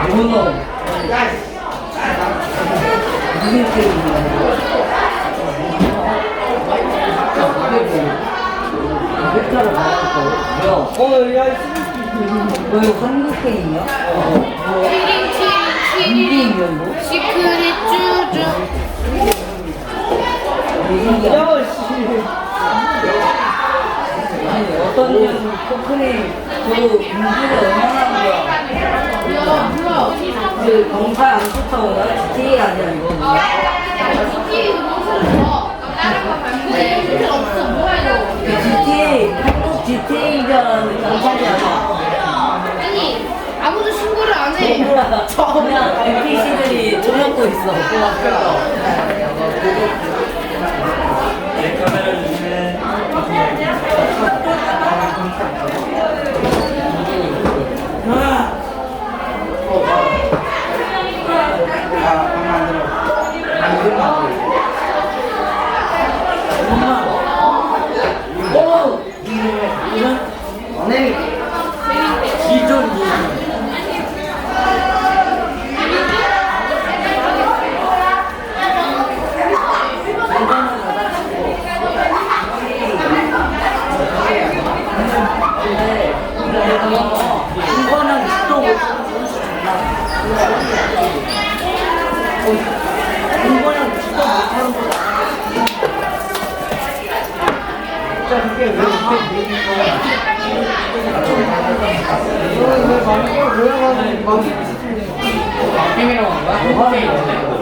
문어. 무슨 게임이야? 맥주를 말할 야, 너 이거 한국 게임이야? 키링 게임이야, 이거? 시크릿 쭈쭈. 아니, 어떤 년 포크레인 저도 공부를 얼마나 한 거야? 야, 몰라. 그 경찰 안 쫓아오나? GTA 아니야, 이거? GTA, 한국 GTA잖아, 경찰이 아니야. 아니, 아무도 신고를 안 해. 그냥 NPC들이 조먹고 있어. 내 카메라 주시면 이거는 또 이거는 진짜 못하는 거다. 진짜 그게 왜 게임이라고 한 거야? 한국 게임도 플레이도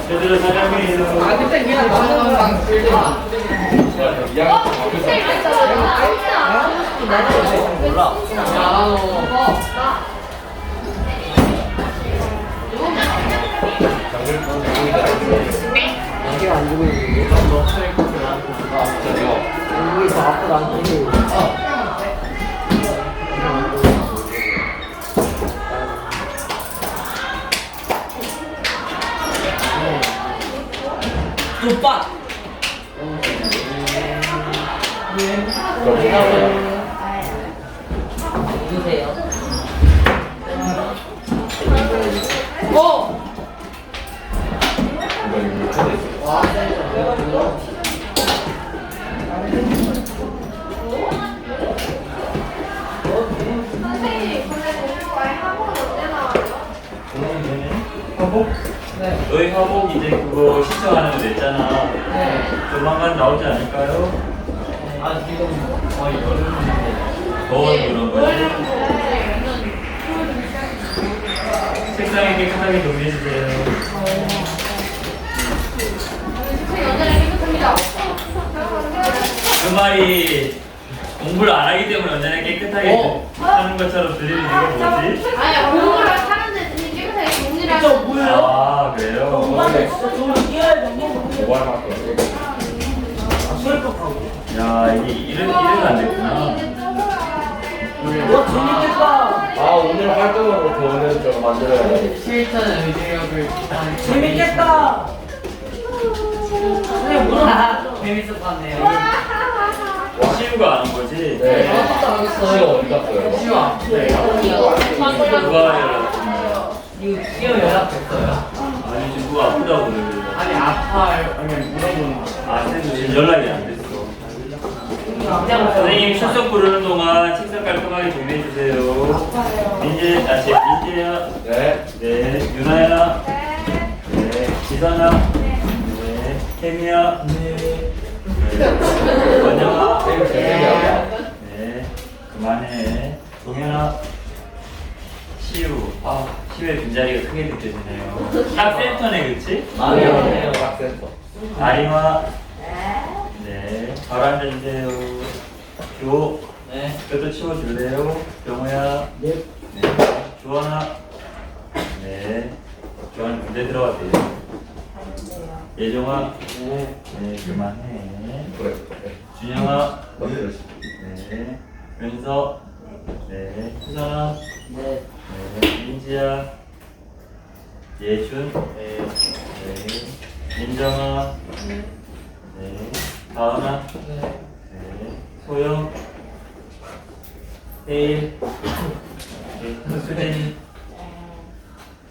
제대로 사장님 그때 그냥 너무 이게 안 주고 있는데? 여기 더 앞으로 안 주고 뚜빠 누구세요? 너희 화복 이제 그거 신청하는 거 냈잖아. 네. 조만간 나오지 않을까요? 아 지금 거의 여름인데 더운 그런 거지. 책상에 깨끗하게 정리해 주세요. 그 말이 공부를 안 하기 때문에 언제나 깨끗하게 하는 것처럼 들리는 이유가 뭐지? 아니야, 공부를 하는데 되게 깨끗하게 정리를 저 하고. 뭐예요? 아 그래요? 엄마는 진짜 저를 끼워야 돼. 수혈법하고 야 이게 이래가 안 됐구나. 와 재밌겠다. 아 오늘 활동으로 돈을 좀 만들어야 돼. 실천의 의지력을 재밌겠다. 선생님 물어 재밌을 것 같네요. 시우가 아는 거지? 네. 아무것도 안 시험 했어요. 어디 갔어요? 시와. 네. 누가 연락? 이거 시어 연락됐어요. 아니 지금 누가 아프다고 그래. 아니 아파요. 아니 물어보는 거. 아 쌤도 지금 연락이 안 됐어. 선생님 출석 부르는 동안 책상 깔끔하게 정리해 주세요. 민재야, 네. 네, 유나야, 네, 지선아, 네, 케미야, 네, 원영아, 네, 그만해. 동현아, 시우, 시우의 빈자리가 크게 느껴지네요. 딱 센터네, 그치? 아니요. 학센터. 아리마, 네, 바로 앉아주세요. 교, 네. 뼈도 치워줄래요? 병호야, 네. 네, 조원아, 네, 교환 군대 들어갔대요. 예정아. 네, 그만해. 그래. 준영아. 그래. 네. 은서. 네. 수선아. 네. 네. 민지야. 예준. 네. 민정아. 네. 다은아. 네. 소영. 혜일. 네. 수진이.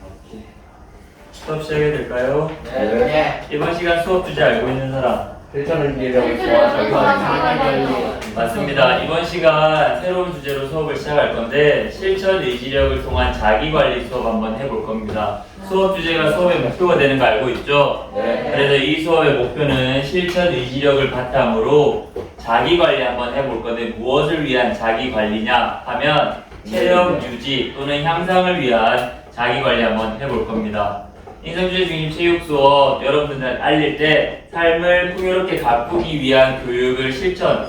오케이. 수업 시작해야 될까요? 네. 이번 시간 수업 주제 알고 있는 사람? 실천을 기회를 좋아하죠. 맞습니다. 이번 시간 새로운 주제로 수업을 시작할 건데 실천 의지력을 통한 자기관리 수업 한번 해볼 겁니다. 수업 주제가 수업의 목표가 되는 거 알고 있죠? 네. 그래서 이 수업의 목표는 실천 의지력을 바탕으로 자기관리 한번 해볼 건데 무엇을 위한 자기관리냐 하면 체력 유지 또는 향상을 위한 자기관리 한번 해볼 겁니다. 인성주의 중심 체육 수업 여러분들 알릴 때 삶을 풍요롭게 가꾸기 위한 교육을 실천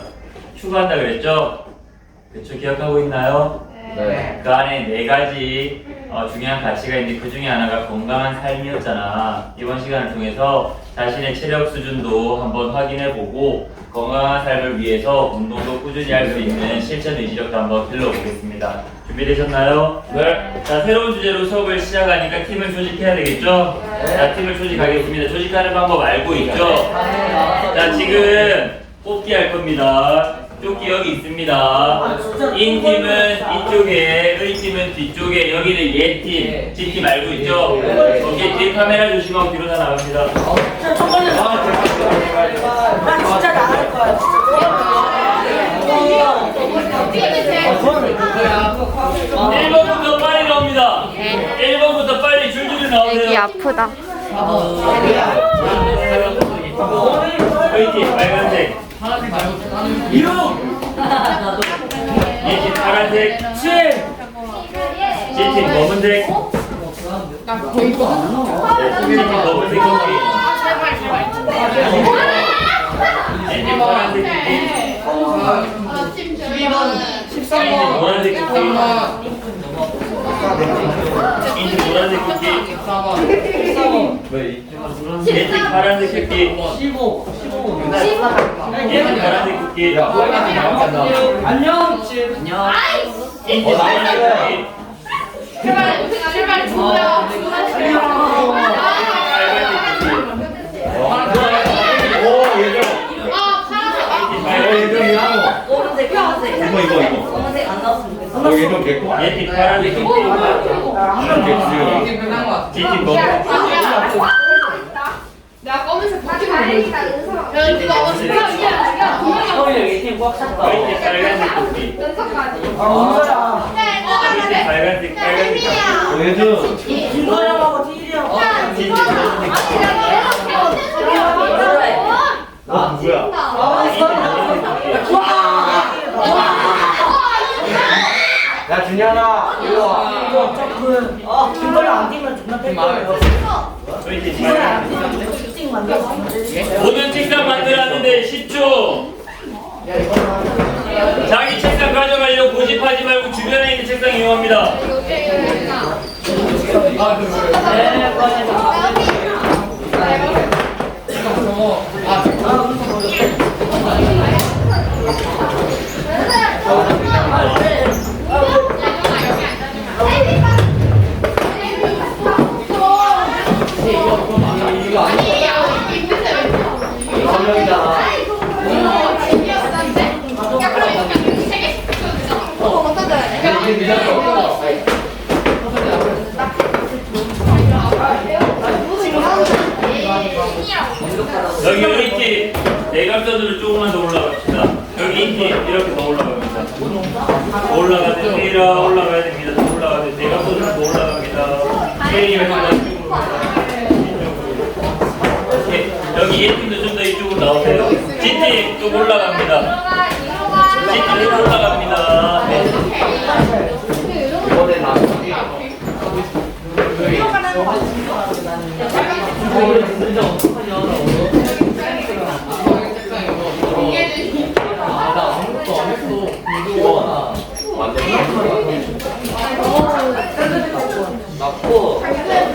추구한다 그랬죠? 그쵸? 기억하고 있나요? 네. 그 안에 4가지 중요한 가치가 있는데 그 중에 하나가 건강한 삶이었잖아. 이번 시간을 통해서 자신의 체력 수준도 한번 확인해보고 건강한 삶을 위해서 운동도 꾸준히 할 수 있는 실천 의지력도 한번 길러보겠습니다. 준비되셨나요? 네. 자, 새로운 주제로 수업을 시작하니까 팀을 조직해야 되겠죠? 자, 팀을 조직하겠습니다. 조직하는 방법 알고 있죠? 자, 지금 뽑기 할 겁니다. 조끼 여기 있습니다. 인팀은 이쪽에, A팀은 뒤쪽에, 여기는 얘팀, G팀 알고 있죠? 오케이, 뒤에 카메라 조심하고 뒤로 다 나갑니다. 나 진짜 나갈 거야. 진짜. 1번부터 빨리 나옵니다. 1번부터 빨리 줄줄이 나오세요. 애기 아프다. A팀 빨간색, B팀 파란색, G팀 검은색, C팀 검은색 경기, D팀 파란색 경기, E팀 노란색 경기, E팀 노란색 경기, D팀 파란색 경기, E팀 파란색 경기, 안녕. E팀 노란색 경기, 제발 주세요. 오, 예정. 예정이야. 검은색, 파란색. 이거. 검은색 안 나왔으면 좋겠어. 예정 개코. E팀 파란색 경기, G팀 검은색 경기, 내가 검은색 바지 다행이다. 야, 누가 검은색 바지야? 얘팀 꽉 찼다. E팀 빨간색 경기, 연석까지. 뭐야? E팀 빨간색 경기, 예정. 김도영하고 티리하고. G팀 검은색 경기, 아, 누구야? 야, 준현아, 이리 와. 김도영 안 뛰면 존나 뺄 거예요. E팀 김도영 안 빨간색 뛰면 무조건 슈팅 만들었어. 모든 책상 만들었는데 10초. 자기 책상 가져가려고 고집하지 말고 주변에 있는 책상 이용합니다. 여기 A팀 대각선으로 조금만 더 올라갑시다. 여기 E팀 이렇게 더 올라갑니다. 더 올라가야 됩니다. 올라가야 됩니다. 더 올라가야 됩니다. 대각선으로 더 올라갑니다. K팀에서 오케이. 여기 A팀도 좀 더 이쪽으로 나오세요. G팀 좀 올라갑니다. G팀 좀 올라갑니다. 네. 이번에 나.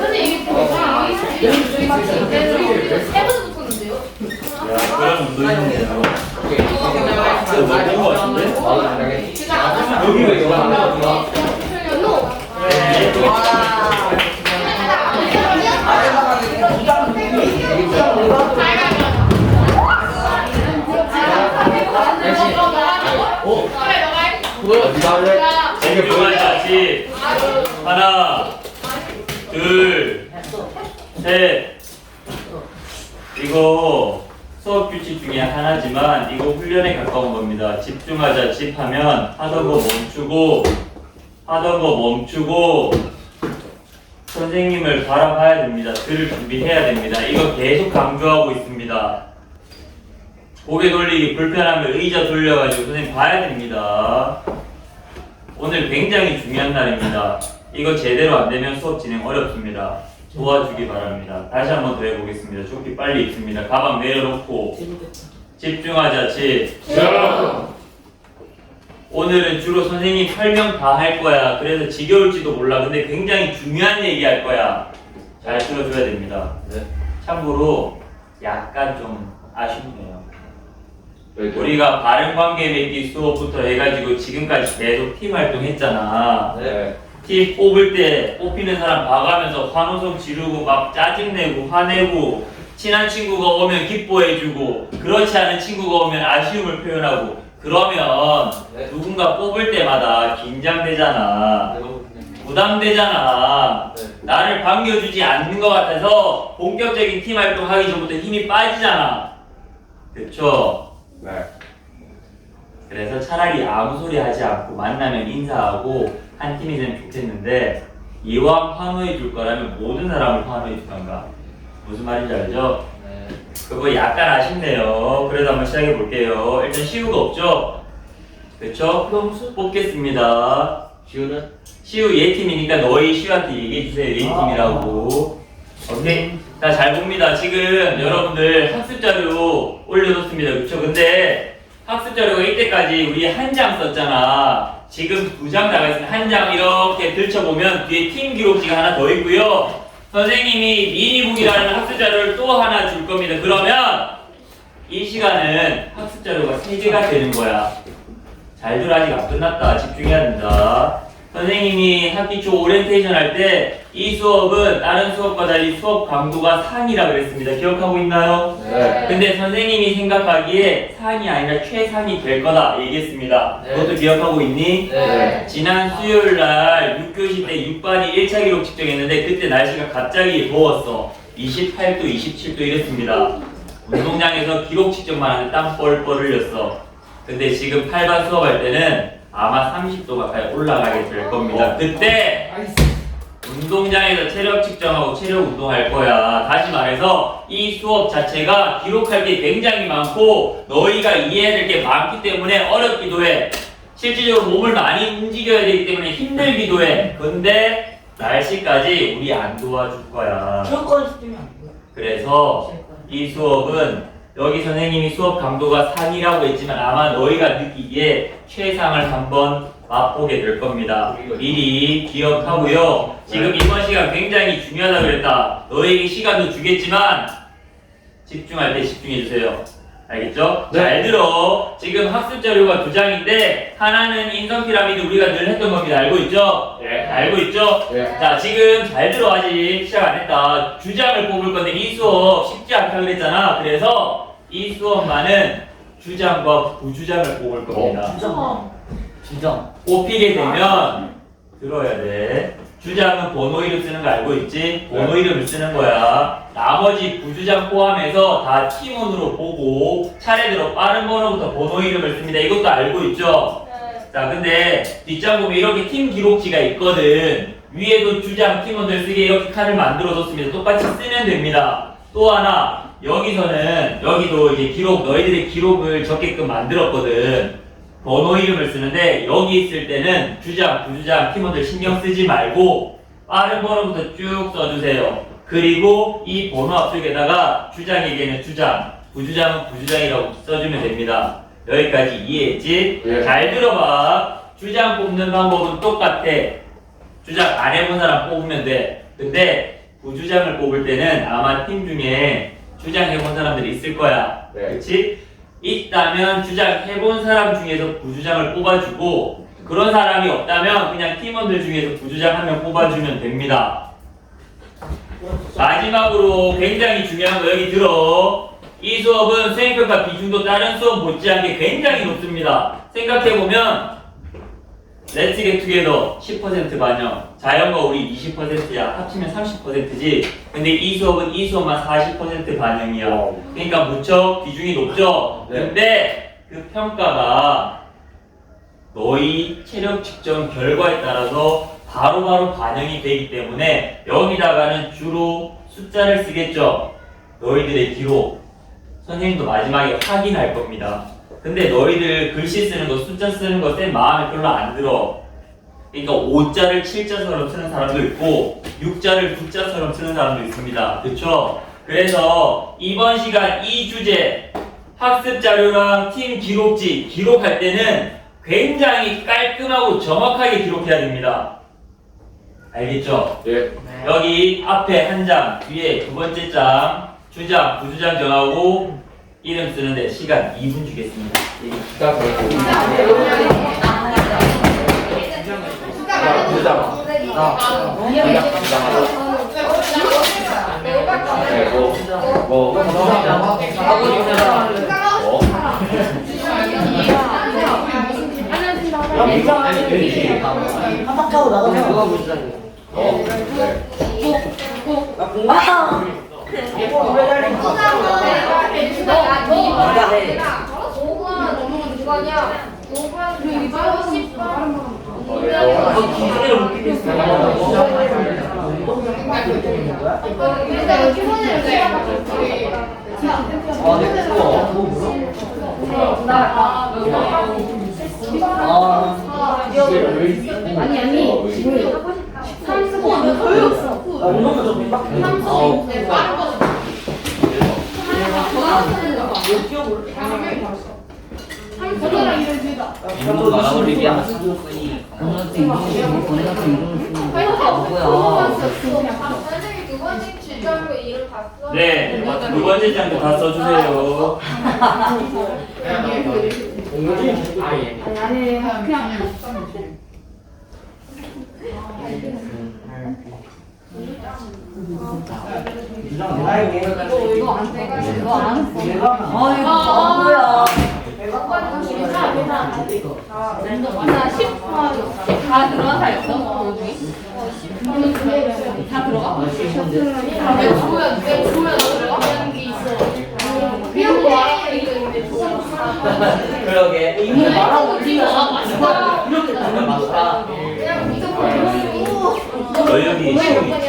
근데 이게 사용해요. 뭔거 같은데? 여기가 이거. 집중하자. 하나, 둘, 셋. 이거 수업 규칙 중에 하나지만 이거 훈련에 가까운 겁니다. 집중하자. 집하면 하던 거 멈추고 선생님을 바라봐야 됩니다. 들을 준비해야 됩니다. 이거 계속 강조하고 있습니다. 고개 돌리기 불편하면 의자 돌려가지고 선생님 봐야 됩니다. 오늘 굉장히 중요한 날입니다. 이거 제대로 안 되면 수업 진행 어렵습니다. 도와주기 바랍니다. 다시 한번 더 해보겠습니다. 조끼 빨리 입습니다. 가방 내려놓고 집중하자. 오늘은 주로 선생님 설명 다 할 거야. 그래서 지겨울지도 몰라. 근데 굉장히 중요한 얘기 할 거야. 잘 들어줘야 됩니다. 참고로 약간 좀 아쉽네요. 우리가 바른관계 맺기 수업부터 해가지고 지금까지 계속 팀 활동했잖아. 팀 뽑을 때 뽑히는 사람 봐가면서 환호성 지르고 막 짜증내고 화내고 친한 친구가 오면 기뻐해주고 그렇지 않은 친구가 오면 아쉬움을 표현하고 그러면 누군가 뽑을 때마다 긴장되잖아. 부담되잖아. 나를 반겨주지 않는 것 같아서 본격적인 팀 활동하기 전부터 힘이 빠지잖아. 그쵸? 그래서 차라리 아무 소리 하지 않고 만나면 인사하고 한 팀이 되면 좋겠는데 이왕 환호해 줄 거라면 모든 사람을 환호해 주던가. 무슨 말인지 알죠? 그거 약간 아쉽네요. 그래서 한번 시작해 볼게요. 일단 시우가 없죠? 그쵸? 뽑겠습니다. 시우 얘 팀이니까 너희 시우한테 얘기해 주세요. 얘 팀이라고. 오케이? 자, 잘 봅니다. 지금 여러분들 학습 자료 올려놓습니다. 그쵸? 근데 학습 자료가 이때까지 우리 한 장 썼잖아. 지금 2장 나가 있으면 한 장 이렇게 들춰보면 뒤에 팀 기록지가 하나 더 있고요. 선생님이 미니북이라는 학습 자료를 또 하나 줄 겁니다. 그러면 이 시간은 학습 자료가 3개가 되는 거야. 잘 들어. 아직 안 끝났다. 집중해야 된다. 선생님이 학기 초 오리엔테이션 할 때 이 수업은 다른 수업과 달리 수업 강도가 상이라 그랬습니다. 기억하고 있나요? 네. 근데 선생님이 생각하기에 상이 아니라 최상이 될 거다 얘기했습니다. 네. 그것도 기억하고 있니? 네. 지난 수요일 날 6교시 때 6반이 1차 기록 측정했는데 그때 날씨가 갑자기 더웠어. 28도, 27도 이랬습니다. 운동장에서 기록 측정만 하는데 땀 뻘뻘 흘렸어. 근데 지금 8반 수업할 때는 아마 30도 가까이 올라가게 될 겁니다. 그때 운동장에서 체력 측정하고 체력 운동할 거야. 다시 말해서 이 수업 자체가 기록할 게 굉장히 많고 너희가 이해해야 될 게 많기 때문에 어렵기도 해. 실질적으로 몸을 많이 움직여야 되기 때문에 힘들기도 해. 근데 날씨까지 우리 안 도와줄 거야. 그래서 이 수업은 여기 선생님이 수업 강도가 상이라고 했지만 아마 너희가 느끼기에 최상을 한번 맛보게 될 겁니다. 미리 기억하고요. 지금 이번 시간 굉장히 중요하다 그랬다. 너희에게 시간도 주겠지만 집중할 때 집중해주세요. 알겠죠? 네. 잘 들어. 지금 학습 자료가 2장인데 하나는 인성 피라미드 우리가 늘 했던 겁니다. 알고 있죠? 네. 알고 있죠? 네. 자, 지금 잘 들어. 아직 시작 안 했다. 주장을 뽑을 건데 이 수업 쉽지 않다 그랬잖아. 그래서 이 수업만은 주장과 부주장을 뽑을 겁니다. 주장. 뽑히게 되면 들어야 돼. 주장은 번호 이름 쓰는 거 알고 있지? 번호 이름을 쓰는 거야. 나머지 부주장 포함해서 다 팀원으로 보고 차례대로 빠른 번호부터 번호 이름을 씁니다. 이것도 알고 있죠? 자, 근데 뒷장 보면 이렇게 팀 기록지가 있거든. 위에도 주장 팀원들 쓰게 이렇게 칸을 만들어줬습니다. 똑같이 쓰면 됩니다. 또 하나, 여기서는 여기도 이제 기록, 너희들의 기록을 적게끔 만들었거든. 번호 이름을 쓰는데 여기 있을 때는 주장, 부주장, 팀원들 신경 쓰지 말고 빠른 번호부터 쭉 써주세요. 그리고 이 번호 앞쪽에다가 주장에게는 주장, 부주장은 부주장이라고 써주면 됩니다. 여기까지 이해했지? 예. 잘 들어봐. 주장 뽑는 방법은 똑같아. 주장 안 해본 사람 뽑으면 돼. 근데 부주장을 뽑을 때는 아마 팀 중에 주장 해본 사람들이 있을 거야. 네. 그치? 있다면 주장해본 사람 중에서 부주장을 뽑아주고 그런 사람이 없다면 그냥 팀원들 중에서 부주장 한 명 뽑아주면 됩니다. 마지막으로 굉장히 중요한 거 여기 들어. 이 수업은 수행평가 비중도 다른 수업 못지않게 굉장히 높습니다. 생각해보면 Let's get together 10% 반영, 자연과 우리 20%야. 합치면 30%지. 근데 이 수업은 이 수업만 40% 반영이야. 그러니까 무척 비중이 높죠? 네. 근데 그 평가가 너희 체력 측정 결과에 따라서 바로바로 반영이 되기 때문에 여기다가는 주로 숫자를 쓰겠죠. 너희들의 기록. 선생님도 마지막에 확인할 겁니다. 근데 너희들 글씨 쓰는 거, 숫자 쓰는 거 쌤 마음에 별로 안 들어. 그러니까 5자를 7자처럼 쓰는 사람도 있고 6자를 9자처럼 쓰는 사람도 있습니다. 그쵸? 그래서 이번 시간 이 주제 학습 자료랑 팀 기록지 기록할 때는 굉장히 깔끔하고 정확하게 기록해야 됩니다. 알겠죠? 예. 여기 앞에 한 장, 뒤에 두 번째 장, 주장, 부주장 정하고 이름 쓰는데 시간 2분 주겠습니다. 자, 한박하고 나가자. 누가 부주장이야? 왜 달린 네, 두 번째 장도 다 써주세요. 다 들어간 사람 있어? 다 들어가? 왜 주면 들어가는 게 있어? 그냥 뭐 그러게. 이거 말하고 맞다. 이렇게 되면 맞다. 그냥 무조건 너 여기 시험 있지?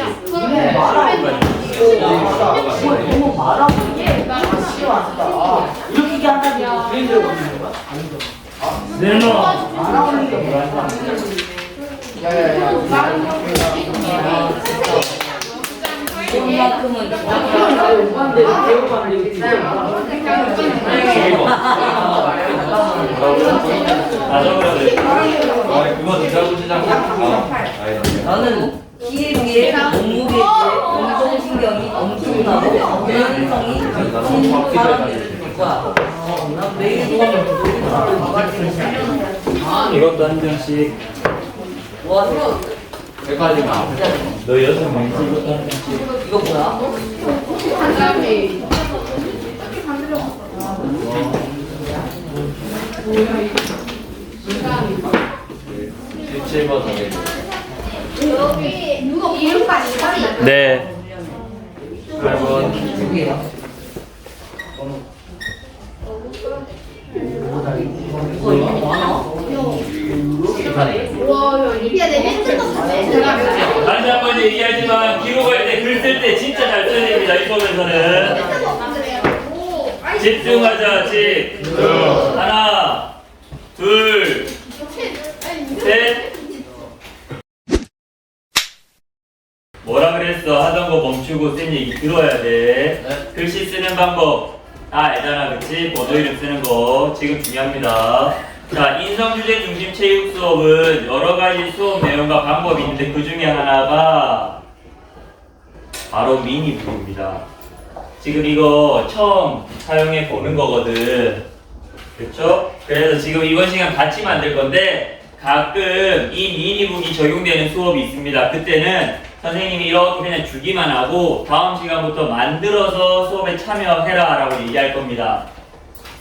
너무 말하고 이게 시험 왔다. 이렇게 한다고 그림대로 만드는 거야? 아니죠. 내놔. 말하는 게 뭐야? 이만큼은 나는 키에 비해 몸무게에 비해 운동신경이 엄청나고 유연성이 좋은 사람들을 볼 거야. 난 매일 이것도 한 장씩. 뭐 너 6명 이것도 한 장씩. 이거 뭐야? 여기 누가 이름까지 네. 8번 두 개야. 이거 많아? 와, 이게 내 맨날 다시 한 번 얘기하지만 기록할 때 글 쓸 때 진짜 잘 써야 됩니다. 이 수업에서는 집중하자. 집중. 하나, 둘, 셋. 뭐라 그랬어? 하던 거 멈추고 쓴 얘기 들어야 돼. 글씨 쓰는 방법 다 알잖아, 그치? 번호 이름 쓰는 거 지금 중요합니다. 자, 인성주제 중심 체육 수업은 여러 가지 수업 내용과 방법이 있는데 그 중에 하나가 바로 미니북입니다. 지금 이거 처음 사용해 보는 거거든. 그렇죠? 그래서 지금 이번 시간 같이 만들 건데 가끔 이 미니북이 적용되는 수업이 있습니다. 그때는 선생님이 이렇게 그냥 주기만 하고 다음 시간부터 만들어서 수업에 참여해라 라고 얘기할 겁니다.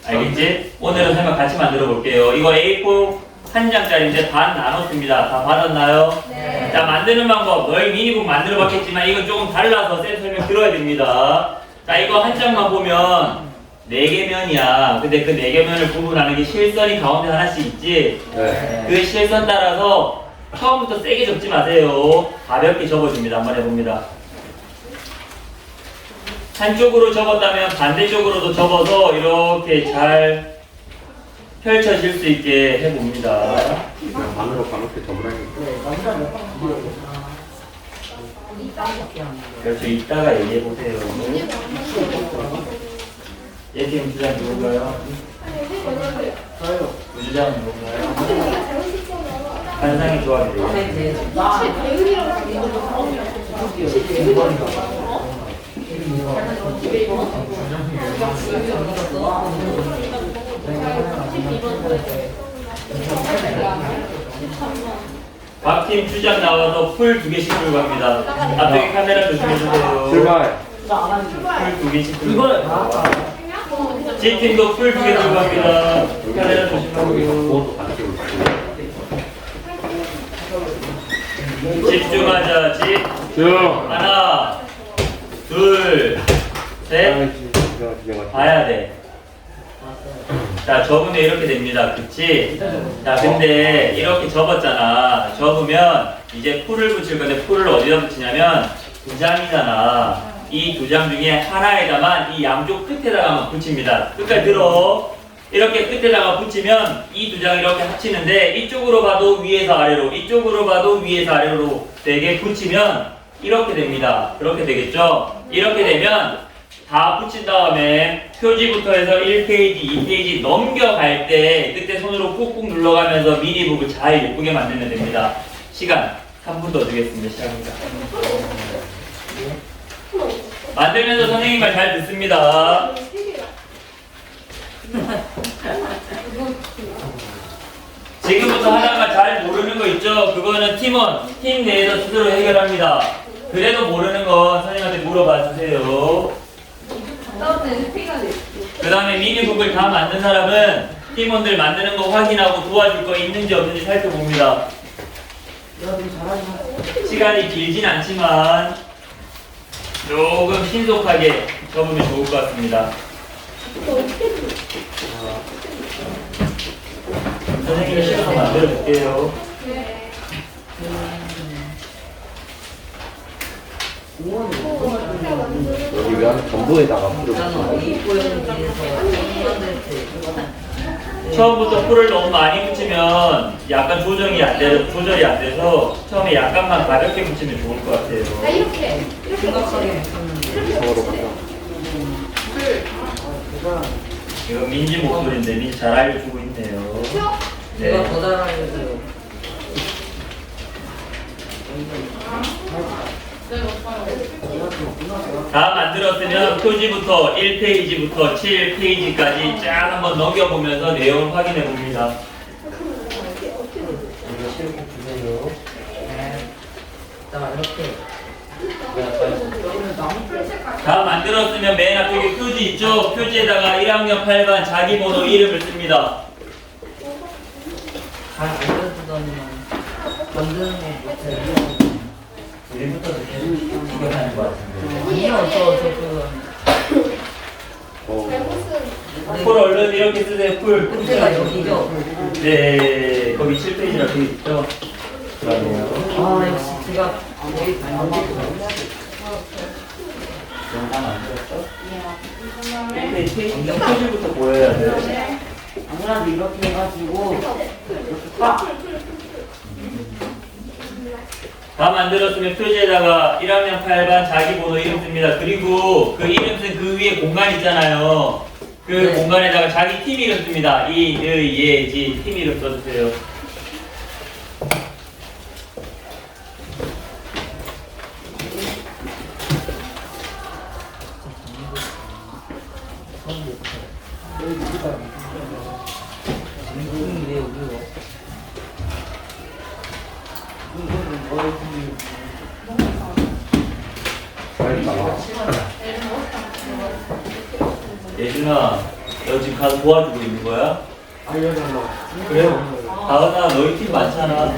알겠지? 오늘은 설마 같이 만들어 볼게요. 이거 A4 한 장짜리인데 반 나눴습니다. 다 받았나요? 네. 자, 만드는 방법. 너희 미니북 만들어 봤겠지만 이건 조금 달라서 쌤 설명 들어야 됩니다. 자, 이거 한 장만 보면 4개 면이야. 근데 그 4개 면을 구분하는 게 실선이 가운데 하나씩 있지? 네. 그 실선 따라서 처음부터 세게 접지 마세요. 가볍게 접어줍니다. 한번 해봅니다. 한쪽으로 접었다면 반대쪽으로도 접어서 이렇게 잘 펼쳐질 수 있게 해봅니다. 그냥 반으로 반으로 접으라니까. 그렇죠. 이따가 얘기해보세요. 얘팀 주장 누군가요? 저요. 우주장 누군가요? 환상의 조합이래요. 각 팀 주장 나와서 풀 2개씩 들고 갑니다. 앞쪽에 카메라 조심해주세요. 출발. 풀 2개씩 들고 이걸 갑니다. G팀도 풀 2개 들고 갑니다. 카메라 조심하고요. 그것도 반대로 집중하자. 집. 쭉. 하나, 둘, 셋. 봐야 돼. 자, 접으면 이렇게 됩니다. 그치? 자, 근데 이렇게 접었잖아. 접으면 이제 풀을 붙일 건데 풀을 어디다 붙이냐면 2장이잖아. 이 2장 중에 하나에다만 이 양쪽 끝에다가만 붙입니다. 끝까지 들어. 이렇게 끝에다가 붙이면 이 2장 이렇게 합치는데 이쪽으로 봐도 위에서 아래로, 이쪽으로 봐도 위에서 아래로 되게 붙이면 이렇게 됩니다. 이렇게 되겠죠? 이렇게 되면 다 붙인 다음에 표지부터 해서 1페이지, 2페이지 넘겨갈 때 그때 손으로 꾹꾹 눌러가면서 미니북을 잘 예쁘게 만들면 됩니다. 시간 3분 더 주겠습니다. 시작합니다. 만들면서 선생님 말 잘 듣습니다. 지금부터 하다가 잘 모르는 거 있죠? 그거는 팀 내에서 스스로 해결합니다. 그래도 모르는 건 선생님한테 물어봐 주세요. 그 다음에 미니북을 다 만든 사람은 팀원들 만드는 거 확인하고 도와줄 거 있는지 없는지 살펴봅니다. 시간이 길진 않지만 조금 신속하게 접으면 좋을 것 같습니다. 선생님이 실어서 만들어 줄게요. 여기 왜 하는 전부에다가 풀을 처음부터 풀을 너무 많이 붙이면 약간 조절이 안 돼서 처음에 약간만 가볍게 붙이면 좋을 것 같아요. 이렇게 이성으로 가자. 이거 민지 목소리인데 민지 잘 알려주고 있네요. 내가 네. 더 잘 알려줘요. 다 만들었으면 표지부터 1페이지부터 7페이지까지 쫙 한번 넘겨보면서 내용을 확인해 봅니다. 이거 실컷 주세요. 자, 이렇게. 다 만들었으면 맨 앞에 표지 있죠? 표지에다가 1학년 8반 자기 번호 이름을 씁니다. 잘 알려주더니만 만드는 거 못해요. 우리부터 계속 이거 하는 것 같은데. 아니요, 저 그거. 풀 얼른 이렇게 쓰세요. 풀. 끝에가 여기죠? 네, 거기 7페이지라고 돼 있죠? 그러네요. 아, 역시 제가 여기 안 되었죠? 1페이지 표지부터 보여야 돼요. 아무래도 이렇게 해가지고 이렇게 딱 다 만들었으면 표지에다가 1학년 8반 자기 번호 이름 씁니다. 그리고 그 이름 쓴 그 위에 공간 있잖아요. 그 네. 공간에다가 자기 팀 이름 씁니다. 이, 의, 예, 지, 팀 이름 써주세요. 나와. 예준아, 너 지금 가서 도와주고 있는 거야? 알려달라고. 그래요? 다은아, 너희 팀 많잖아.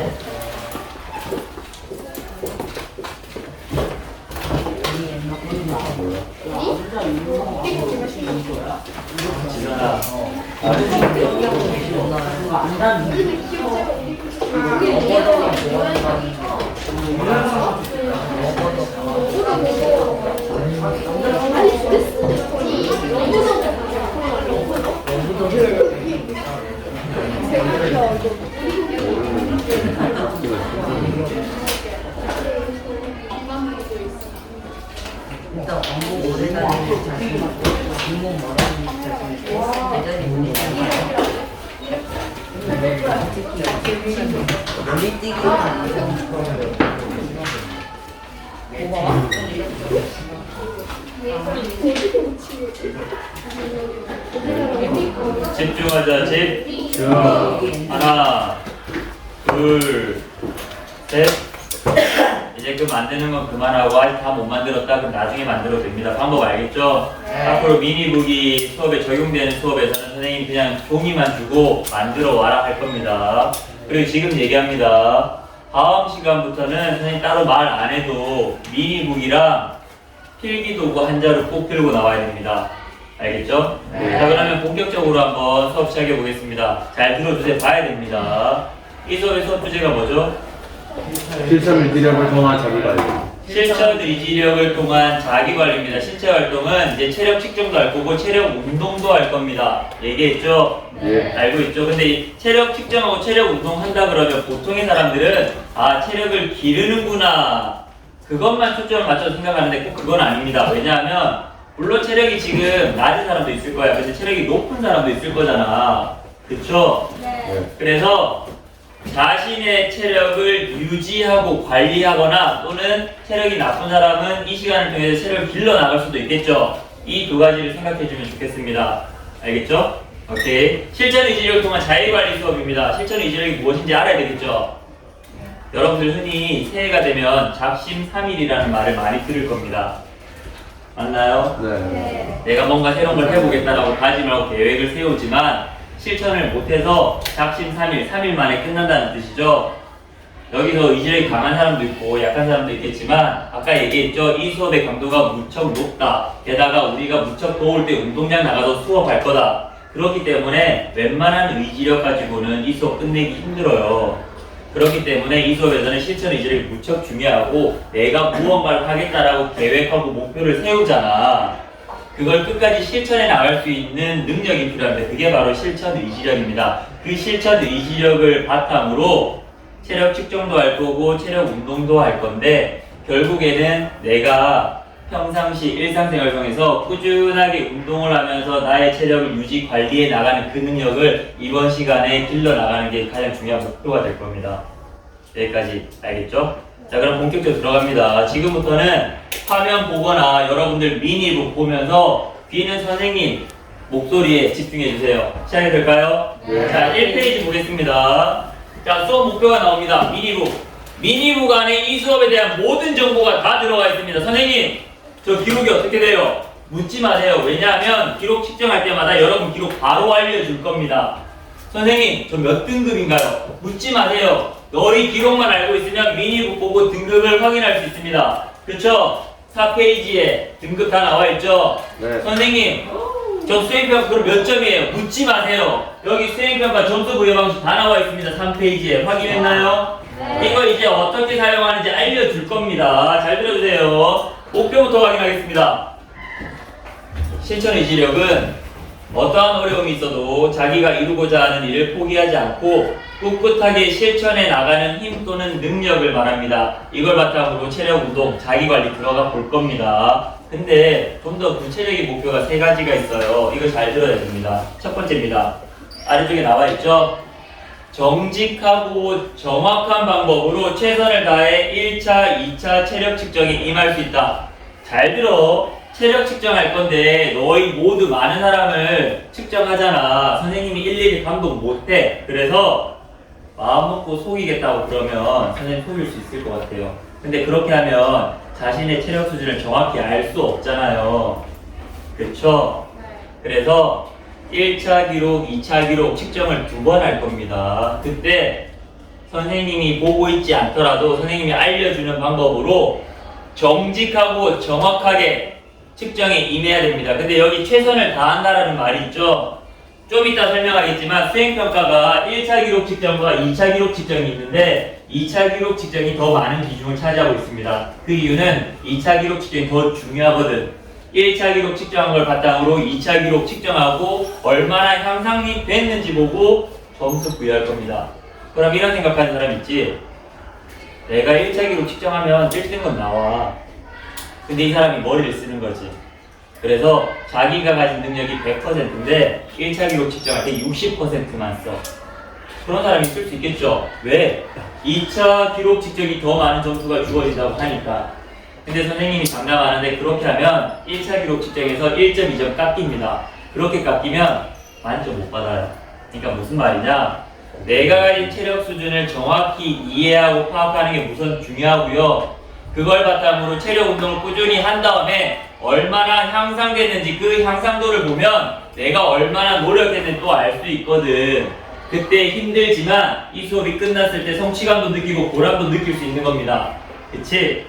지선아, 그거 안다니. 일단 왕복 오래 다니는 자신 주문 멀어지는 자신 대전이 보내잖아요. 멀리뛰기 집중하자, 집중. 하나, 둘, 셋. 이제 그 만드는 건 그만하고 아직 다 못 만들었다 그럼 나중에 만들어도 됩니다. 방법 알겠죠? 앞으로 미니북이 수업에 적용되는 수업에서는 선생님이 그냥 종이만 주고 만들어 와라 할 겁니다. 그리고 지금 얘기합니다. 다음 시간부터는 선생님 따로 말 안 해도 미니북이랑 필기도구 한 자루 꼭 들고 나와야 됩니다. 알겠죠? 자, 그러면 본격적으로 한번 수업 시작해 보겠습니다. 잘 들어주세요. 봐야 됩니다. 이 수업의 수업 주제가 뭐죠? 실천 유지력을 통한 자기관리. 실천 의지력을 통한 자기관리입니다. 신체 활동은 이제 체력 측정도 할 거고 체력 운동도 할 겁니다. 얘기했죠? 예. 알고 있죠? 근데 이 체력 측정하고 체력 운동 한다 그러면 보통의 사람들은 아, 체력을 기르는구나, 그것만 초점을 맞춰서 생각하는데 꼭 그건 아닙니다. 왜냐하면 물론 체력이 지금 낮은 사람도 있을 거야. 근데 체력이 높은 사람도 있을 거잖아. 그쵸? 네. 그래서 자신의 체력을 유지하고 관리하거나 또는 체력이 나쁜 사람은 이 시간을 통해서 체력을 길러 나갈 수도 있겠죠. 이 두 가지를 생각해 주면 좋겠습니다. 알겠죠? 오케이. 실천 의지력을 통한 자기관리 수업입니다. 실천 의지력이 무엇인지 알아야 되겠죠? 여러분들 흔히 새해가 되면 작심삼일이라는 말을 많이 들을 겁니다. 맞나요? 네. 내가 뭔가 새로운 걸 해보겠다라고 다짐하고 계획을 세우지만 실천을 못해서 작심삼일, 3일 만에 끝난다는 뜻이죠. 여기서 의지력이 강한 사람도 있고 약한 사람도 있겠지만 아까 얘기했죠. 이 수업의 강도가 무척 높다. 게다가 우리가 무척 더울 때 운동장 나가서 수업할 거다. 그렇기 때문에 웬만한 의지력 가지고는 이 수업 끝내기 힘들어요. 그렇기 때문에 이 수업에서는 실천 의지력이 무척 중요하고 내가 무언가를 하겠다라고 계획하고 목표를 세우잖아. 그걸 끝까지 실천해 나갈 수 있는 능력이 필요합니다. 그게 바로 실천 의지력입니다. 그 실천 의지력을 바탕으로 체력 측정도 할 거고 체력 운동도 할 건데 결국에는 내가 평상시 일상생활 중에서 꾸준하게 운동을 하면서 나의 체력을 유지 관리해 나가는 그 능력을 이번 시간에 길러 나가는 게 가장 중요한 목표가 될 겁니다. 여기까지 알겠죠? 자, 그럼 본격적으로 들어갑니다. 지금부터는 화면 보거나 여러분들 미니북 보면서 귀는 선생님 목소리에 집중해 주세요. 시작이 될까요? 네. 자, 1페이지 보겠습니다. 자, 수업 목표가 나옵니다. 미니북. 미니북 안에 이 수업에 대한 모든 정보가 다 들어가 있습니다. 선생님, 저 기록이 어떻게 돼요? 묻지 마세요. 왜냐하면 기록 측정할 때마다 여러분 기록 바로 알려줄 겁니다. 선생님, 저 몇 등급인가요? 묻지 마세요. 너희 기록만 알고 있으면 미니북 보고 등급을 확인할 수 있습니다. 그쵸? 4페이지에 등급 다 나와 있죠? 네. 선생님, 저 수행평가 그럼 몇 점이에요? 묻지 마세요. 여기 수행평가 점수 부여 방식 다 나와 있습니다. 3페이지에. 확인했나요? 이거 이제 어떻게 사용하는지 알려줄 겁니다. 잘 들어주세요. 목표부터 확인하겠습니다. 실천 의지력은 어떠한 어려움이 있어도 자기가 이루고자 하는 일을 포기하지 않고 꿋꿋하게 실천해 나가는 힘 또는 능력을 말합니다. 이걸 바탕으로 체력 운동, 자기관리 들어가 볼 겁니다. 근데 좀 더 구체적인 목표가 3가지가 있어요. 이거 잘 들어야 됩니다. 첫 번째입니다. 아래쪽에 나와 있죠? 정직하고 정확한 방법으로 최선을 다해 1차, 2차 체력 측정에 임할 수 있다. 잘 들어. 체력 측정할 건데 너희 모두 많은 사람을 측정하잖아. 선생님이 일일이 감독 못해. 그래서 마음 먹고 속이겠다고 그러면 선생님 속일 수 있을 것 같아요. 근데 그렇게 하면 자신의 체력 수준을 정확히 알 수 없잖아요. 그렇죠? 그래서 1차 기록, 2차 기록 측정을 2번 할 겁니다. 그때 선생님이 보고 있지 않더라도 선생님이 알려주는 방법으로 정직하고 정확하게 측정에 임해야 됩니다. 근데 여기 최선을 다한다라는 말이 있죠. 좀 이따 설명하겠지만 수행평가가 1차 기록 측정과 2차 기록 측정이 있는데 2차 기록 측정이 더 많은 비중을 차지하고 있습니다. 그 이유는 2차 기록 측정이 더 중요하거든. 1차 기록 측정한 걸 바탕으로 2차 기록 측정하고 얼마나 향상이 됐는지 보고 점수 부여할 겁니다. 그럼 이런 생각하는 사람 있지? 내가 1차 기록 측정하면 1등은 나와. 근데 이 사람이 머리를 쓰는 거지. 그래서 자기가 가진 능력이 100%인데 1차 기록 측정할 때 60%만 써. 그런 사람이 쓸 수 있겠죠? 왜? 2차 기록 측정이 더 많은 점수가 주어진다고 하니까. 근데 선생님이 장담하는데 그렇게 하면 1차 기록 측정에서 1.2점 깎입니다. 그렇게 깎이면 만점 못 받아요. 그러니까 무슨 말이냐? 내가 가진 체력 수준을 정확히 이해하고 파악하는 게 우선 중요하고요. 그걸 바탕으로 체력 운동을 꾸준히 한 다음에 얼마나 향상됐는지 그 향상도를 보면 내가 얼마나 노력했는지 또 알 수 있거든. 그때 힘들지만 이 수업이 끝났을 때 성취감도 느끼고 보람도 느낄 수 있는 겁니다. 그치?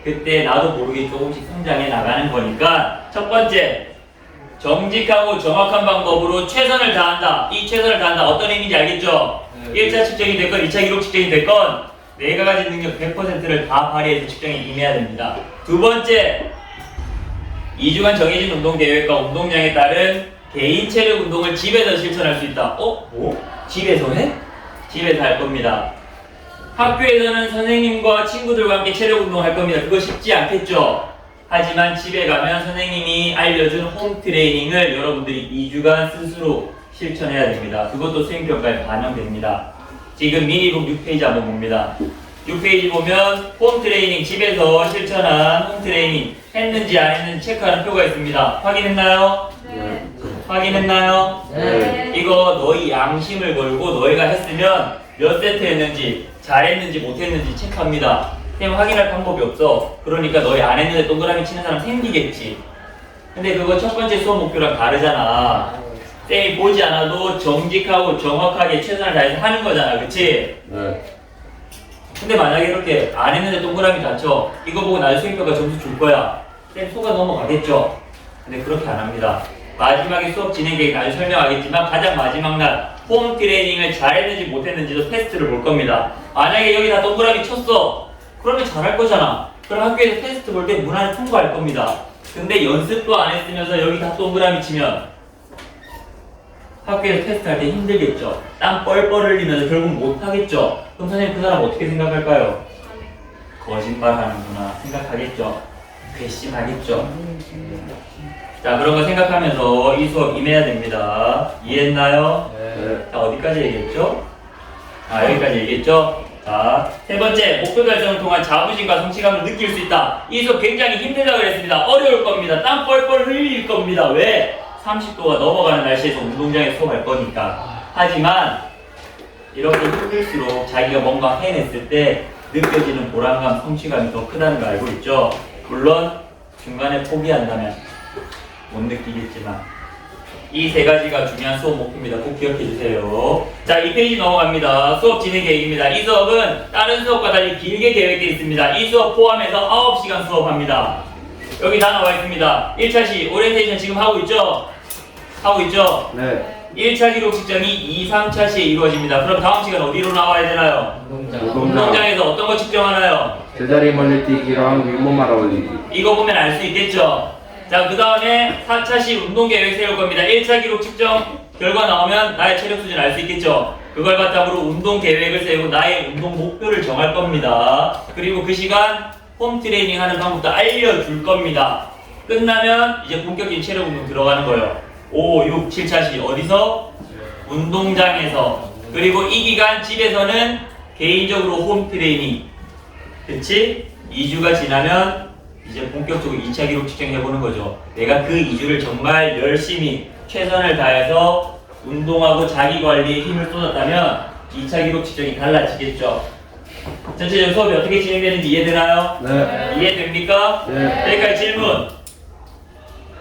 그때 나도 모르게 조금씩 성장해 나가는 거니까 첫 번째, 정직하고 정확한 방법으로 최선을 다한다. 이 최선을 다한다 어떤 의미인지 알겠죠? 1차 측정이 됐건 2차 기록 측정이 됐건 내가 가진 능력 100%를 다 발휘해서 측정에 임해야 됩니다. 두 번째, 2주간 정해진 운동 계획과 운동량에 따른 개인 체력 운동을 집에서 실천할 수 있다. 뭐? 집에서 해? 집에서 할 겁니다. 학교에서는 선생님과 친구들과 함께 체력 운동을 할 겁니다. 그거 쉽지 않겠죠? 하지만 집에 가면 선생님이 알려준 홈 트레이닝을 여러분들이 2주간 스스로 실천해야 됩니다. 그것도 수행평가에 반영됩니다. 지금 미니북 6페이지 한번 봅니다. 6페이지 보면 홈 트레이닝, 집에서 실천한 홈 트레이닝 했는지 안 했는지 체크하는 표가 있습니다. 확인했나요? 네. 확인했나요? 네. 이거 너희 양심을 걸고 너희가 했으면 몇 세트 했는지 잘했는지 못했는지 체크합니다. 쌤 확인할 방법이 없어. 그러니까 너희 안 했는데 동그라미 치는 사람 생기겠지. 근데 그거 첫 번째 수업 목표랑 다르잖아. 쌤이 보지 않아도 정직하고 정확하게 최선을 다해서 하는 거잖아. 그치? 네. 근데 만약에 이렇게 안 했는데 동그라미 다쳐. 이거 보고 나중에 수행평가 점수 줄 거야. 쌤 속아 넘어가겠죠? 근데 그렇게 안 합니다. 마지막에 수업 진행 계획 나중에 설명하겠지만 가장 마지막 날 홈 트레이닝을 잘했는지 못했는지도 테스트를 볼 겁니다. 만약에 여기 다 동그라미 쳤어. 그러면 잘할 거잖아. 그럼 학교에서 테스트 볼 때 무난히 통과할 겁니다. 근데 연습도 안 했으면서 여기 다 동그라미 치면 학교에서 테스트할 때 힘들겠죠. 땀 뻘뻘 흘리면서 결국 못하겠죠. 그럼 선생님 그 사람 어떻게 생각할까요? 거짓말하는구나 생각하겠죠. 괘씸하겠죠. 자, 그런 거 생각하면서 이 수업 임해야 됩니다. 이해했나요? 네. 자, 어디까지 얘기했죠? 여기까지 얘기했죠? 자, 세 번째, 목표 달성을 통한 자부심과 성취감을 느낄 수 있다. 이 수업 굉장히 힘들다고 그랬습니다. 어려울 겁니다. 땀 뻘뻘 흘릴 겁니다. 왜? 30도가 넘어가는 날씨에서 운동장에 수업할 거니까. 하지만 이렇게 힘들수록 자기가 뭔가 해냈을 때 느껴지는 보람감, 성취감이 더 크다는 거 알고 있죠? 물론 중간에 포기한다면 못 느끼겠지만 이 세 가지가 중요한 수업 목표입니다. 꼭 기억해 주세요. 자, 2페이지 넘어갑니다. 수업 진행 계획입니다. 이 수업은 다른 수업과 달리 길게 계획되어 있습니다. 이 수업 포함해서 9시간 수업합니다. 여기 다 나와 있습니다. 1차 시 오리엔테이션 지금 하고 있죠? 하고 있죠? 네. 1차 기록 측정이 2, 3차 시에 이루어집니다. 그럼 다음 시간 어디로 나와야 되나요? 운동장에서 어떤 거 측정하나요? 제자리 멀리뛰기랑 윗몸 말아 올리기. 이거 보면 알 수 있겠죠? 자, 그 다음에 4차시 운동 계획 세울 겁니다. 1차 기록 측정 결과 나오면 나의 체력 수준 알 수 있겠죠? 그걸 바탕으로 운동 계획을 세우고 나의 운동 목표를 정할 겁니다. 그리고 그 시간 홈 트레이닝 하는 방법도 알려줄 겁니다. 끝나면 이제 본격적인 체력 운동 들어가는 거예요. 5, 6, 7차시 어디서? 운동장에서. 그리고 이 기간 집에서는 개인적으로 홈 트레이닝. 그치? 2주가 지나면 이제 본격적으로 2차 기록 측정해보는 거죠. 내가 그 2주를 정말 열심히 최선을 다해서 운동하고 자기 관리에 힘을 쏟았다면 2차 기록 측정이 달라지겠죠. 전체적으로 수업이 어떻게 진행되는지 이해되나요? 네. 이해됩니까? 네. 여기까지 질문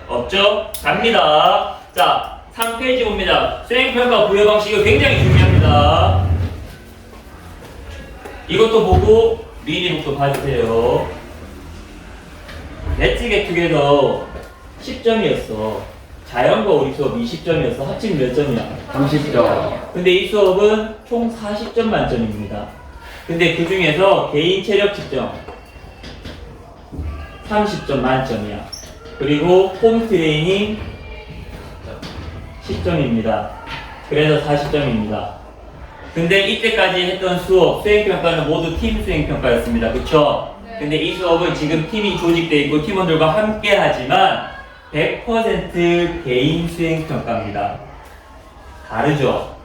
없죠? 갑니다. 자, 3페이지 봅니다. 수행평가 부여 방식이 굉장히 중요합니다. 이것도 보고 미니북도 봐주세요. Let's Get Together 10점이었어. 자연과 우리 수업 20점이었어. 합치면 몇 점이야? 30점. 근데 이 수업은 총 40점 만점입니다. 근데 그 중에서 개인 체력 측정 30점 만점이야. 그리고 홈 트레이닝 10점입니다. 그래서 40점입니다. 근데 이때까지 했던 수업, 수행평가는 모두 팀 수행평가였습니다. 그쵸? 근데 이 수업은 지금 팀이 조직되어 있고 팀원들과 함께 하지만 100% 개인 수행평가입니다. 다르죠?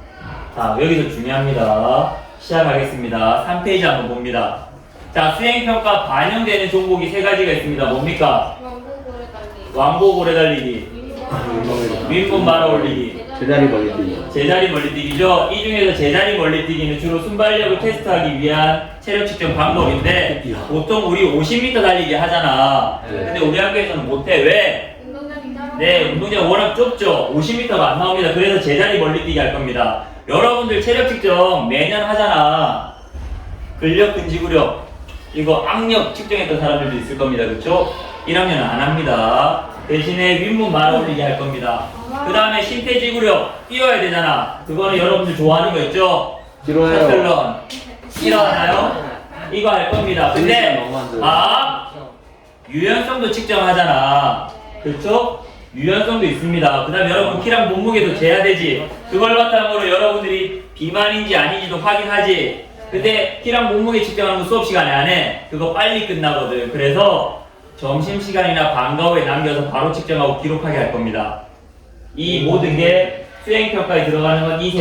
자, 여기서 중요합니다. 시작하겠습니다. 3페이지 한번 봅니다. 자, 수행평가 반영되는 종목이 3가지가 있습니다. 뭡니까? 왕복 오래 달리기, 윗몸 말아 올리기, 제자리 멀리. 제자리 멀리뛰기죠. 이 중에서 제자리 멀리뛰기는 주로 순발력을 테스트하기 위한 체력 측정 방법인데 보통 우리 50m 달리기 하잖아. 근데 우리 학교에서는 못해. 왜? 네, 운동장 워낙 좁죠. 50m가 안 나옵니다. 그래서 제자리 멀리뛰기 할 겁니다. 여러분들 체력 측정 매년 하잖아. 근력, 근지구력, 이거 악력 측정했던 사람들도 있을 겁니다. 그쵸? 1학년은 안 합니다. 대신에 윗몸 말아 올리기 할 겁니다. 그 다음에 심폐지구력 뛰어야 되잖아. 그거는 여러분들 좋아하는 거 있죠? 싫어요. 셔틀런 싫어하나요? 이거 할 겁니다. 근데 유연성도 측정하잖아. 그렇죠? 유연성도 있습니다. 그 다음에 여러분 키랑 몸무게도 재야 되지. 그걸 바탕으로 여러분들이 비만인지 아닌지도 확인하지. 근데 키랑 몸무게 측정하는 거 수업 시간에 안 해. 그거 빨리 끝나거든. 그래서 점심시간이나 방과 후에 남겨서 바로 측정하고 기록하게 할 겁니다. 이 모든 게 수행평가에 들어가는 건 이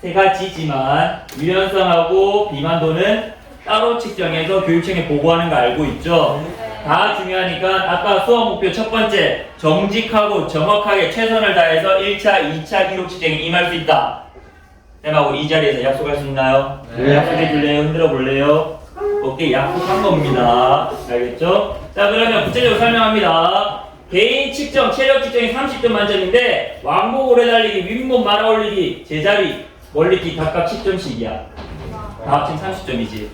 3가지지만 유연성하고 비만도는 따로 측정해서 교육청에 보고하는 거 알고 있죠? 다 중요하니까 아까 수업 목표 첫 번째 정직하고 정확하게 최선을 다해서 1차, 2차 기록 측정에 임할 수 있다. 쌤하고 이 자리에서 약속할 수 있나요? 네. 약속해 줄래요? 흔들어 볼래요? 오케이, 약속한 겁니다. 알겠죠? 자, 그러면 구체적으로 설명합니다. 개인 측정, 체력 측정이 30점 만점인데 왕복 오래 달리기, 윗몸 말아 올리기, 제자리 멀리뛰기 각각 10점씩이야. 다 합치면 30점이지.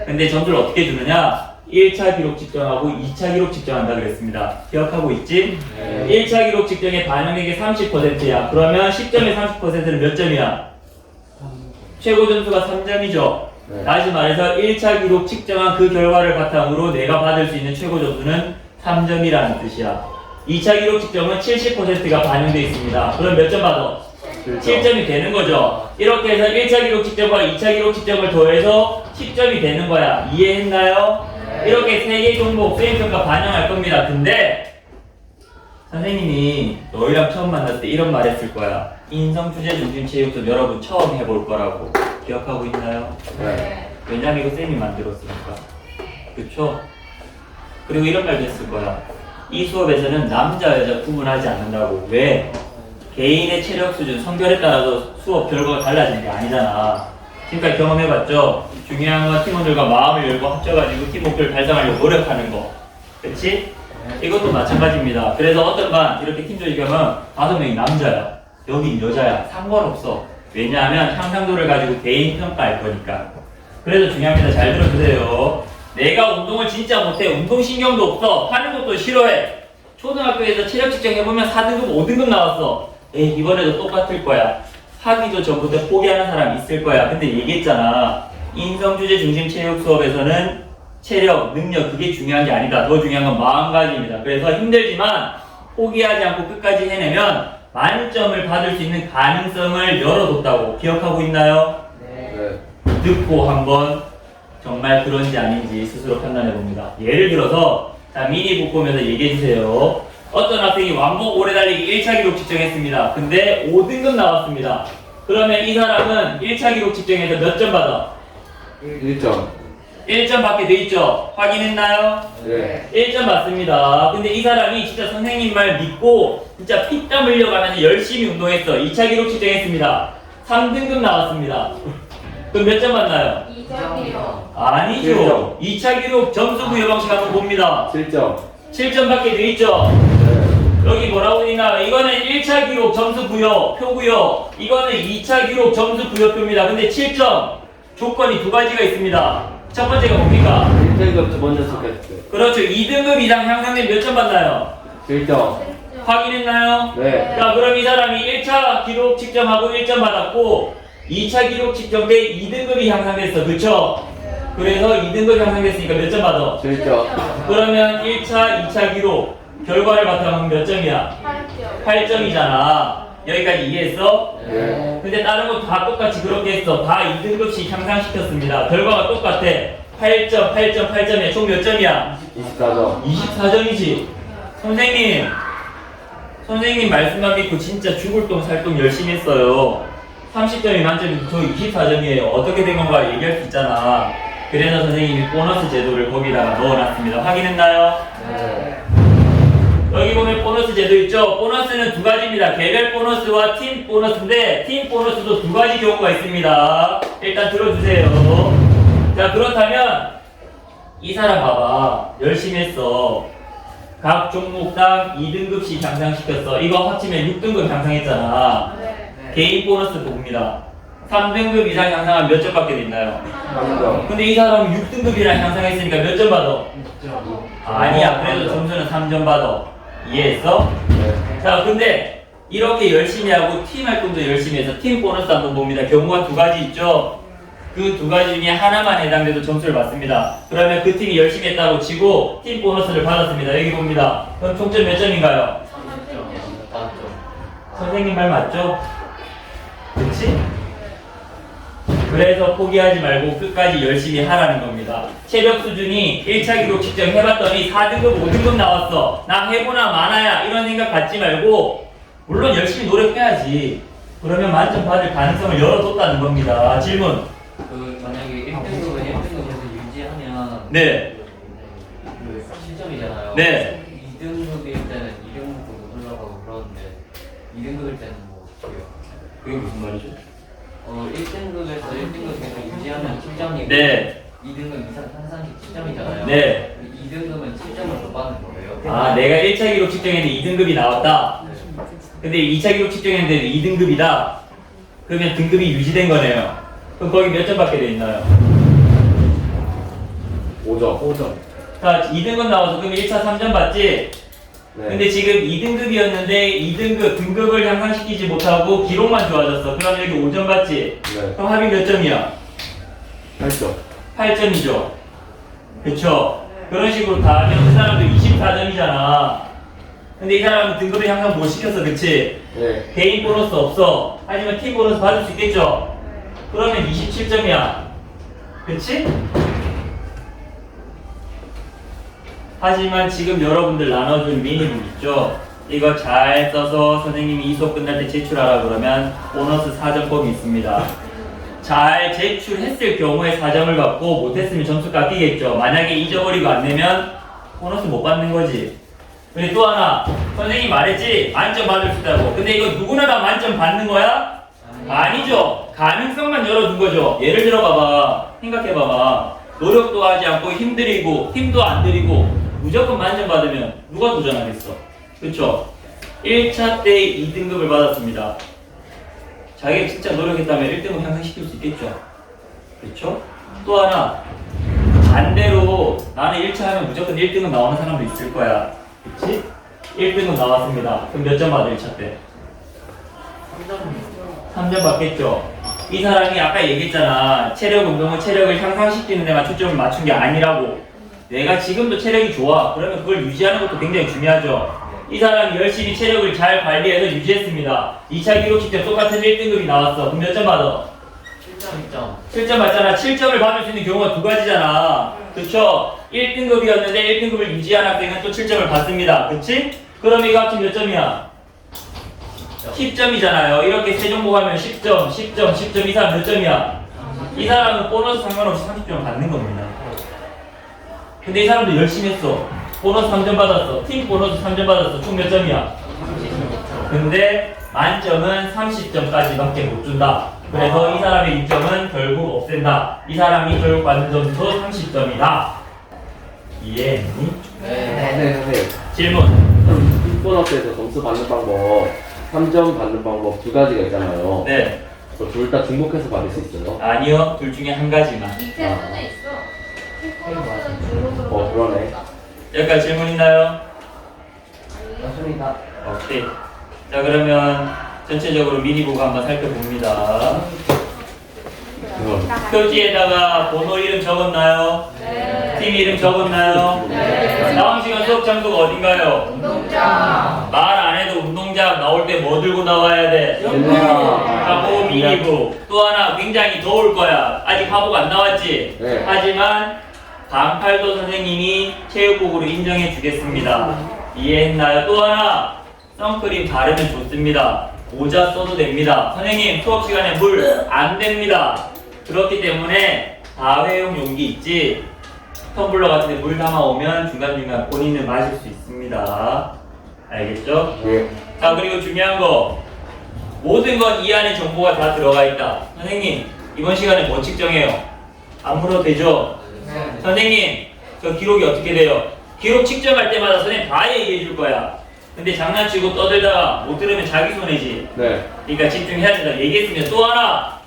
근데 점수를 어떻게 주느냐? 1차 기록 측정하고 2차 기록 측정한다 그랬습니다. 기억하고 있지? 1차 기록 측정에 반영된 게 30%야. 그러면 10점에 30%는 몇 점이야? 최고 점수가 3점이죠. 네. 다시 말해서 1차 기록 측정한 그 결과를 바탕으로 내가 받을 수 있는 최고 점수는 3점이라는 뜻이야. 2차 기록 측정은 70%가 반영되어 있습니다. 그럼 몇 점 받아? 7점이 되는 거죠. 이렇게 해서 1차 기록 측정과 2차 기록 측정을 더해서 10점이 되는 거야. 이해했나요? 이렇게 3개 종목 수행평가 반영할 겁니다. 근데 선생님이 너희랑 처음 만났을 때 이런 말 했을 거야. 인성주제 중심 체육도 여러분 처음 해볼 거라고. 기억하고 있나요? 네. 왜냐면 이거 쌤이 만들었으니까. 그쵸? 그리고 이런 말도 했을 거야. 이 수업에서는 남자, 여자 구분하지 않는다고. 왜? 개인의 체력 수준, 성별에 따라서 수업 결과가 달라지는 게 아니잖아. 지금까지 경험해봤죠? 중요한 건 팀원들과 마음을 열고 합쳐가지고 팀 목표를 달성하려고 노력하는 거. 그치? 이것도 마찬가지입니다. 그래서 어떤 반 이렇게 팀 조직하면 5명이 남자야. 여긴 여자야. 상관없어. 왜냐하면 향상도를 가지고 개인 평가할 거니까. 그래서 중요합니다. 잘 들어주세요. 내가 운동을 진짜 못해. 운동신경도 없어. 하는 것도 싫어해. 초등학교에서 체력 측정해보면 4등급, 5등급 나왔어. 에이, 이번에도 똑같을 거야. 하기도 전부터 포기하는 사람 있을 거야. 근데 얘기했잖아. 인성주제 중심 체육 수업에서는 체력, 능력 그게 중요한 게 아니다. 더 중요한 건 마음가짐이다. 그래서 힘들지만 포기하지 않고 끝까지 해내면 만점을 받을 수 있는 가능성을 열어뒀다고. 기억하고 있나요? 네. 듣고 한번 정말 그런지 아닌지 스스로 판단해 봅니다. 예를 들어서 자 미니북 보면서 얘기해 주세요. 어떤 학생이 왕복 오래 달리기 1차 기록 측정했습니다. 근데 5등급 나왔습니다. 그러면 이 사람은 1차 기록 측정에서 몇 점 받아? 1점. 1점 받게 돼 있죠? 확인했나요? 네. 1점 받습니다. 근데 이 사람이 진짜 선생님 말 믿고 진짜 피땀 흘려가면서 열심히 운동했어. 2차 기록 측정했습니다. 3등급 나왔습니다. 그럼 몇 점 받나요? 2점이요. 아니죠. 2차 기록 점수 부여 방식 한번 봅니다. 7점. 7점 받게 돼 있죠. 네. 여기 뭐라고 되나? 이거는 1차 기록 점수 부여 표고요. 이거는 2차 기록 점수 부여표입니다. 근데 7점 조건이 두 가지가 있습니다. 첫 번째가 뭡니까? 1등급 먼저 찍혔어요. 그렇죠. 2등급 이상 향상되면 몇 점 받나요? 7점. 확인했나요? 네. 자, 그럼 이 사람이 1차 기록 측정하고 1점 받았고 2차 기록 측정 때 2등급이 향상됐어. 그쵸? 그래서 2등급 향상됐으니까 몇 점 받아? 7점. 그러면 1차, 2차 기록 결과를 바탕으로 몇 점이야? 8점. 8점이잖아. 여기까지 이해했어? 네. 근데 다른 거 다 똑같이 그렇게 했어. 다 2등급씩 향상시켰습니다. 결과가 똑같아. 8점, 8점, 8점이야. 총 몇 점이야? 24점. 24점이지. 선생님 말씀만 믿고 진짜 죽을 똥 살 똥 열심히 했어요. 30점이 만점이고 저 24점이에요. 어떻게 된 건가 얘기할 수 있잖아. 그래서 선생님이 보너스 제도를 거기다가 넣어놨습니다. 확인했나요? 네. 여기 보면 보너스 제도 있죠? 보너스는 두 가지입니다. 개별 보너스와 팀 보너스인데 팀 보너스도 두 가지 경우가 있습니다. 일단 들어주세요. 자, 그렇다면 이 사람 봐봐. 열심히 했어. 각 종목당 2등급씩 향상시켰어. 이거 합치면 6등급 향상했잖아. 네. 개인 보너스 봅니다. 3등급 이상 향상하면 몇 점 받게 됐나요? 3점. 근데 이 사람은 6등급이랑 향상했으니까 몇 점 받아? 아니야. 그래도 점수는 3점 받아. 이해했어? 네. 자, 근데 이렇게 열심히 하고 팀 활동도 열심히 해서 팀 보너스 한번 봅니다. 경우가 두 가지 있죠? 그 두 가지 중에 하나만 해당돼도 점수를 받습니다. 그러면 그 팀이 열심히 했다고 치고 팀 보너스를 받았습니다. 여기 봅니다. 그럼 총점 몇 점인가요? 3점이요. 선생님 말 맞죠? 그치? 그래서 포기하지 말고 끝까지 열심히 하라는 겁니다. 체력 수준이 1차 기록 측정 해봤더니 4등급, 5등급 나왔어. 나 해보나 마나야 이런 생각 갖지 말고 물론 열심히 노력해야지. 그러면 만점 받을 가능성을 열어뒀다는 겁니다. 질문. 그 만약에 1등급을 1등급에서 유지하면 네. 그 7점이잖아요. 네. 2등급일 때는 2등급도 못 올라가고 그러는데 2등급일 때는 뭐 어떻게 해요? 그게 무슨 말이죠? 1등급에서 1등급 계속 유지하면 7점이고 네. 2등급 이상 향상시 7점이잖아요. 네. 2등급은 7점을 더 받는 거예요. 아, 내가 1차 기록 측정했는데 2등급이 나왔다. 근데 2차 기록 측정했는데 2등급이다. 그러면 등급이 유지된 거네요. 그럼 거기 몇 점 받게 돼 있나요? 5점. 5점. 자, 2등급 나와서 그럼 1차 3점 받지? 네. 근데 지금 2등급이었는데 2등급 등급을 향상시키지 못하고 기록만 좋아졌어. 그럼 여기 5점 받지? 네. 그럼 합이 몇 점이야? 8점. 8점이죠. 그쵸? 그런 식으로 다 하면 그 사람도 24점이잖아. 근데 이 사람은 등급을 향상 못 시켰어, 그치? 네. 개인 보너스 없어. 하지만 팀 보너스 받을 수 있겠죠? 그러면 27점이야. 그치? 하지만 지금 여러분들 나눠준 미니북 있죠? 이거 잘 써서 선생님이 이 수업 끝날 때 제출하라 그러면 보너스 4점법이 있습니다. 잘 제출했을 경우에 4점을 받고 못했으면 점수 깎이겠죠. 만약에 잊어버리고 안 내면 보너스 못 받는 거지. 그리고 또 하나, 선생님이 말했지? 만점 받을 수 있다고. 근데 이거 누구나 다 만점 받는 거야? 아니죠. 가능성만 열어둔 거죠. 예를 들어 봐봐. 생각해 봐봐. 노력도 하지 않고 힘도 안 들이고 무조건 만점 받으면 누가 도전하겠어? 그쵸? 1차 때 2등급을 받았습니다. 자기가 진짜 노력했다면 1등급 향상시킬 수 있겠죠? 그쵸? 또 하나, 반대로 나는 1차 하면 무조건 1등급 나오는 사람도 있을 거야. 그치? 1등급 나왔습니다. 그럼 몇 점 받아 1차 때? 3점 받겠죠? 이 사람이 아까 얘기했잖아. 체력 운동은 체력을 향상시키는 데만 초점을 맞춘 게 아니라고. 내가 지금도 체력이 좋아. 그러면 그걸 유지하는 것도 굉장히 중요하죠. 이 사람이 열심히 체력을 잘 관리해서 유지했습니다. 2차 기록 시점 똑같은 1등급이 나왔어. 그럼 몇 점 받아? 7점. 7점 받잖아. 7점을 받을 수 있는 경우가 두 가지잖아. 그쵸? 1등급이었는데 1등급을 유지한 학생은 또 7점을 받습니다. 그치? 그럼 이거 합치면 몇 점이야? 10점이잖아요. 이렇게 세 종목 하면 10점, 10점, 10점. 이 사람 몇 점이야? 이 사람은 보너스 상관없이 30점을 받는 겁니다. 근데 이 사람도 열심히 했어. 보너스 3점 받았어. 팀 보너스 3점 받았어. 총 몇 점이야? 근데 만점은 30점까지밖에 못 준다. 그래서 이 사람의 이점은 결국 없앤다. 이 사람이 결국 받는 점수 30점이다. 이해했니? 네, 선생님. 질문. 보너스에서 점수 받는 방법, 3점 받는 방법 두 가지가 있잖아요. 네. 둘 다 중복해서 받을 수 있어요? 아니요. 둘 중에 한 가지만. 밑에 써져 있어. 보너스는 중복으로. 그러네. 여기까지 질문 있나요? 맞습니다. 오케이. 자, 그러면 전체적으로 미니북 한번 살펴봅니다. 표지에다가 번호 이름 적었나요? 네. 팀 이름 적었나요? 네. 다음 시간 수업 장소가 어딘가요? 운동장. 말 안 해도 운동장 나올 때 뭐 들고 나와야 돼? 네. 하고 미니북. 또 하나 굉장히 더울 거야. 아직 하복 안 나왔지? 네. 하지만 반팔도 선생님이 체육복으로 인정해 주겠습니다. 이해했나요? 또 하나 선크림 바르면 좋습니다. 모자 써도 됩니다. 선생님 수업 시간에 물 안 됩니다. 그렇기 때문에 다회용 용기 있지? 텀블러 같은 데 물 담아오면 중간중간 본인은 마실 수 있습니다. 알겠죠? 네. 자, 그리고 중요한 거 모든 건 이 안에 정보가 다 들어가 있다. 선생님 이번 시간에 뭐 측정해요? 안 물어도 되죠? 선생님 저 기록이 어떻게 돼요? 기록 측정할 때마다 선생님 다 얘기해 줄 거야. 근데 장난치고 떠들다가 못 들으면 자기 손해지. 네. 그러니까 집중해야 된다. 얘기했으면 또 하나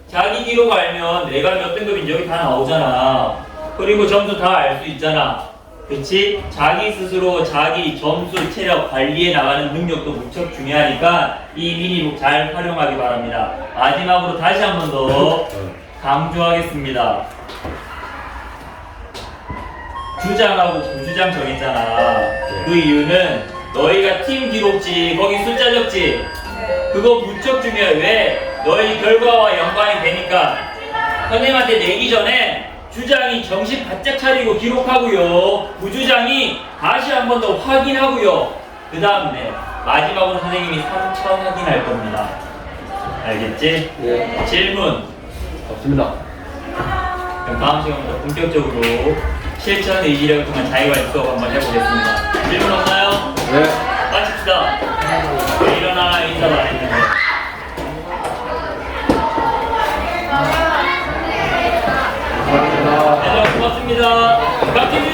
자기 기록 알면 내가 몇 등급인지 여기 다 나오잖아. 그리고 점수 다 알 수 있잖아. 그치? 자기 스스로 자기 점수 체력 관리해 나가는 능력도 무척 중요하니까 이 미니북 잘 활용하기 바랍니다. 마지막으로 다시 한 번 더 강조하겠습니다. 주장하고 부주장 정했잖아. 그 이유는 너희가 팀 기록지 거기 숫자 적지? 그거 무척 중요해. 왜? 너희 결과와 연관이 되니까. 선생님한테 내기 전에 주장이 정신 바짝 차리고 기록하고요. 부주장이 다시 한 번 더 확인하고요. 그 다음에 마지막으로 선생님이 3차 확인할 겁니다. 알겠지? 네. 질문. 없습니다. 그럼 다음 시간부터 본격적으로 실천 의지력을 통한 자기관리 수업 한번 해보겠습니다. 질문 없나요? 네. 마칩시다. 일어나 인사도 안 했는데. 감사합니다. 네, 고맙습니다. 박진주